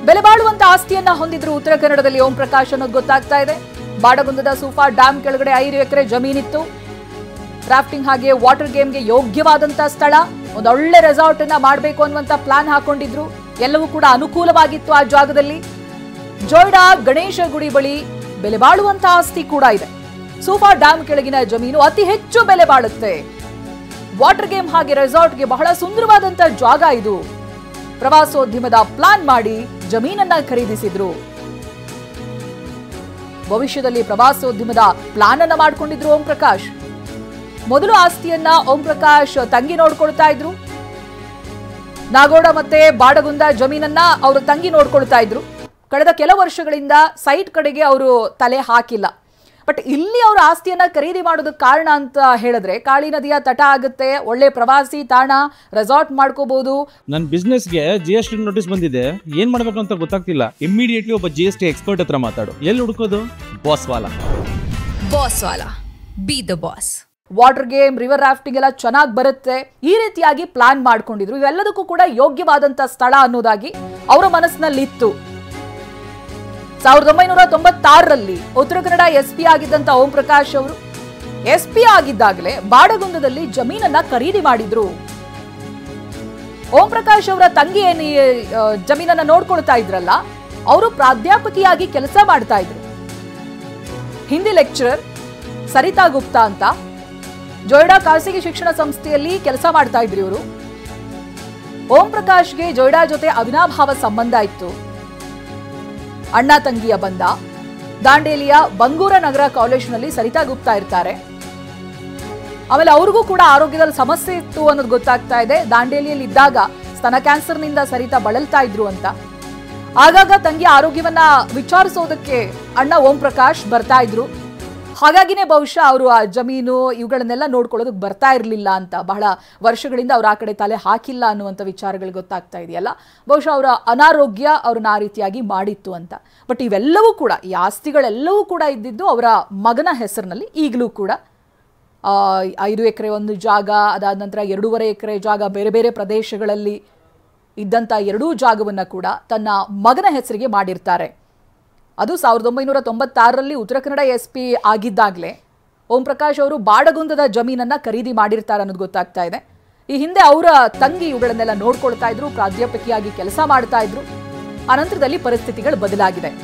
ಬೆಲೆ ಬಾಳುವಂತ ಆಸ್ತಿಯನ್ನ ಹೊಂದಿದ್ರು ಉತ್ತರ ಕನ್ನಡದಲ್ಲಿ ಓಂ ಪ್ರಕಾಶ್ ಅನ್ನೋದು ಗೊತ್ತಾಗ್ತಾ ಇದೆ. ಬಾಡಗುಂದದ ಸೂಫಾ ಡ್ಯಾಂ ಕೆಳಗಡೆ 5 ಎಕರೆ ಜಮೀನಿತ್ತು. ರಾಫ್ಟಿಂಗ್ ಹಾಗೆ ವಾಟರ್ ಗೇಮ್ಗೆ ಯೋಗ್ಯವಾದಂತ ಸ್ಥಳ, ಒಂದೊಳ್ಳೆ ರೆಸಾರ್ಟ್ ಅನ್ನ ಮಾಡಬೇಕು ಅನ್ನುವಂತ ಪ್ಲಾನ್ ಹಾಕೊಂಡಿದ್ರು. ಎಲ್ಲವೂ ಕೂಡ ಅನುಕೂಲವಾಗಿತ್ತು ಆ ಜಾಗದಲ್ಲಿ. ಜೋಯ್ಡಾ ಗಣೇಶ ಗುಡಿ ಬಳಿ ಬೆಲೆ ಬಾಳುವಂತ ಆಸ್ತಿ ಕೂಡ ಇದೆ. ಸೂಫಾ ಡ್ಯಾಂ ಕೆಳಗಿನ ಜಮೀನು ಅತಿ ಹೆಚ್ಚು ಬೆಲೆ ಬಾಳುತ್ತೆ. ವಾಟರ್ ಗೇಮ್ ಹಾಗೆ ರೆಸಾರ್ಟ್ಗೆ ಬಹಳ ಸುಂದರವಾದಂತ ಜಾಗ ಇದು. ಪ್ರವಾಸೋದ್ಯಮದ ಪ್ಲಾನ್ ಮಾಡಿ ಜಮೀನನ್ನ ಖರೀದಿಸಿದ್ರು. ಭವಿಷ್ಯದಲ್ಲಿ ಪ್ರವಾಸೋದ್ಯಮದ ಪ್ಲಾನ್ ಅನ್ನ ಮಾಡಿಕೊಂಡಿದ್ರು ಓಂ ಪ್ರಕಾಶ್. ಮೊದಲು ಆಸ್ತಿಯನ್ನ ಓಂ ಪ್ರಕಾಶ್ ತಂಗಿ ನೋಡ್ಕೊಳ್ತಾ ಇದ್ರು. ನಾಗೋಡ ಮತ್ತೆ ಬಾಡಗುಂದ ಜಮೀನನ್ನ ಅವರು ತಂಗಿ ನೋಡ್ಕೊಳ್ತಾ ಇದ್ರು. ಕಳೆದ ಕೆಲ ವರ್ಷಗಳಿಂದ ಸೈಟ್ ಕಡೆಗೆ ಅವರು ತಲೆ ಹಾಕಿಲ್ಲ. ಬಟ್ ಇಲ್ಲಿ ಅವರು ಆಸ್ತಿಯನ್ನ ಖರೀದಿ ಮಾಡೋದಕ್ಕೆ ಕಾರಣ ಅಂತ ಹೇಳಿದ್ರೆ ಕಾಳಿ ನದಿಯ ತಟ ಆಗುತ್ತೆ, ಒಳ್ಳೆ ಪ್ರವಾಸಿ ತಾಣ, ರೆಸಾರ್ಟ್ ಮಾಡ್ಕೋಬಹುದು. ನನ್ನ ಬಿಸ್ನೆಸ್ಗೆ GST ನೋಟಿಸ್ ಬಂದಿದೆ, ಏನ್ ಮಾಡ್ಬೇಕು ಅಂತ ಗೊತ್ತಾಗ್ತಿಲ್ಲ. ಇಮಿಡಿಯೇಟ್ಲಿ ಒಬ್ಬ GST ಎಕ್ಸ್ಪರ್ಟ್ ಹತ್ರ ಮಾತಾಡು. ಎಲ್ಲಿ ಹುಡುಕೋದು? ಬಾಸ್ ವಾಲಾ be the boss. Water game, river rafting ಎಲ್ಲ ಚೆನ್ನಾಗಿ ಬರುತ್ತೆ. ಈ ರೀತಿಯಾಗಿ ಪ್ಲಾನ್ ಮಾಡ್ಕೊಂಡಿದ್ರು. ಇವೆಲ್ಲದಕ್ಕೂ ಕೂಡ ಯೋಗ್ಯವಾದಂತ ಸ್ಥಳ ಅನ್ನೋದಾಗಿ ಅವರ ಮನಸ್ಸಿನಲ್ಲಿ ಇತ್ತು. 1996ರಲ್ಲಿ ಉತ್ತರ ಕನ್ನಡ SP ಆಗಿದ್ದಂತ ಓಂ ಪ್ರಕಾಶ್ ಅವರು SP ಆಗಿದ್ದಾಗಲೇ ಬಾಡಗುಂದದಲ್ಲಿ ಜಮೀನನ್ನ ಖರೀದಿ ಮಾಡಿದ್ರು. ಓಂ ಪ್ರಕಾಶ್ ಅವರ ತಂಗಿ ಏನು ಜಮೀನನ್ನ ನೋಡ್ಕೊಳ್ತಾ ಇದ್ರಲ್ಲ, ಅವರು ಪ್ರಾಧ್ಯಾಪಕಿಯಾಗಿ ಕೆಲಸ ಮಾಡ್ತಾ ಇದ್ರು. ಹಿಂದಿ ಲೆಕ್ಚರರ್ ಸರಿತಾ ಗುಪ್ತಾ ಅಂತ ಜೋಯ್ಡಾ ಖಾಸಗಿ ಶಿಕ್ಷಣ ಸಂಸ್ಥೆಯಲ್ಲಿ ಕೆಲಸ ಮಾಡ್ತಾ ಇದ್ರು ಇವರು. ಓಂ ಪ್ರಕಾಶ್ಗೆ ಜೋಯ್ಡಾ ಜೊತೆ ಅವಿನಾಭಾವ ಸಂಬಂಧ ಇತ್ತು. ಅಣ್ಣ ತಂಗಿಯ ಬಂದ. ದಾಂಡೇಲಿಯ ಬಂಗೂರ ನಗರ ಕಾಲೇಜಿನಲ್ಲಿ ಸರಿತಾ ಗುಪ್ತಾ ಇರ್ತಾರೆ. ಆಮೇಲೆ ಅವ್ರಿಗೂ ಕೂಡ ಆರೋಗ್ಯದಲ್ಲಿ ಸಮಸ್ಯೆ ಇತ್ತು ಅನ್ನೋದು ಗೊತ್ತಾಗ್ತಾ ಇದೆ. ದಾಂಡೇಲಿಯಲ್ಲಿ ಇದ್ದಾಗ ಸ್ತನ ಕ್ಯಾನ್ಸರ್ನಿಂದ ಸರಿತಾ ಬಳಲ್ತಾ ಇದ್ರು ಅಂತ. ಆಗಾಗ ತಂಗಿ ಆರೋಗ್ಯವನ್ನ ವಿಚಾರಿಸೋದಕ್ಕೆ ಅಣ್ಣ ಓಂ ಪ್ರಕಾಶ್ ಬರ್ತಾ ಇದ್ರು. ಹಾಗಾಗಿನೇ ಬಹುಶಃ ಅವರು ಆ ಜಮೀನು ಇವುಗಳನ್ನೆಲ್ಲ ನೋಡ್ಕೊಳ್ಳೋದಕ್ಕೆ ಬರ್ತಾ ಇರಲಿಲ್ಲ ಅಂತ. ಬಹಳ ವರ್ಷಗಳಿಂದ ಅವ್ರು ಆ ಕಡೆ ತಲೆ ಹಾಕಿಲ್ಲ ಅನ್ನುವಂಥ ವಿಚಾರಗಳು ಗೊತ್ತಾಗ್ತಾ ಇದೆಯಲ್ಲ. ಬಹುಶಃ ಅವರ ಅನಾರೋಗ್ಯ ಅವ್ರನ್ನ ಆ ರೀತಿಯಾಗಿ ಮಾಡಿತ್ತು ಅಂತ. ಬಟ್ ಇವೆಲ್ಲವೂ ಕೂಡ, ಈ ಆಸ್ತಿಗಳೆಲ್ಲವೂ ಕೂಡ ಇದ್ದಿದ್ದು ಅವರ ಮಗನ ಹೆಸರಿನಲ್ಲಿ. ಈಗಲೂ ಕೂಡ 5 ಎಕರೆ ಒಂದು ಜಾಗ, ಅದಾದ ನಂತರ 2.5 ಎಕರೆ ಜಾಗ ಬೇರೆ ಬೇರೆ ಪ್ರದೇಶಗಳಲ್ಲಿ ಇದ್ದಂಥ 2 ಜಾಗವನ್ನು ಕೂಡ ತನ್ನ ಮಗನ ಹೆಸರಿಗೆ ಮಾಡಿರ್ತಾರೆ. ಅದು 1996ರಲ್ಲಿ ಉತ್ತರ ಕನ್ನಡ SP ಆಗಿದ್ದಾಗಲೇ ಓಂ ಪ್ರಕಾಶ್ ಅವರು ಬಾಡಗುಂದದ ಜಮೀನನ್ನ ಖರೀದಿ ಮಾಡಿರ್ತಾರೆ ಅನ್ನೋದು ಗೊತ್ತಾಗ್ತಾ ಇದೆ. ಈ ಹಿಂದೆ ಅವರ ತಂಗಿ ಇವುಗಳನ್ನೆಲ್ಲ ನೋಡ್ಕೊಳ್ತಾ ಇದ್ರು, ಪ್ರಾಧ್ಯಾಪಕಿಯಾಗಿ ಕೆಲಸ ಮಾಡ್ತಾ ಇದ್ರು. ಅನಂತರದಲ್ಲಿ ಪರಿಸ್ಥಿತಿಗಳು ಬದಲಾಗಿದೆ.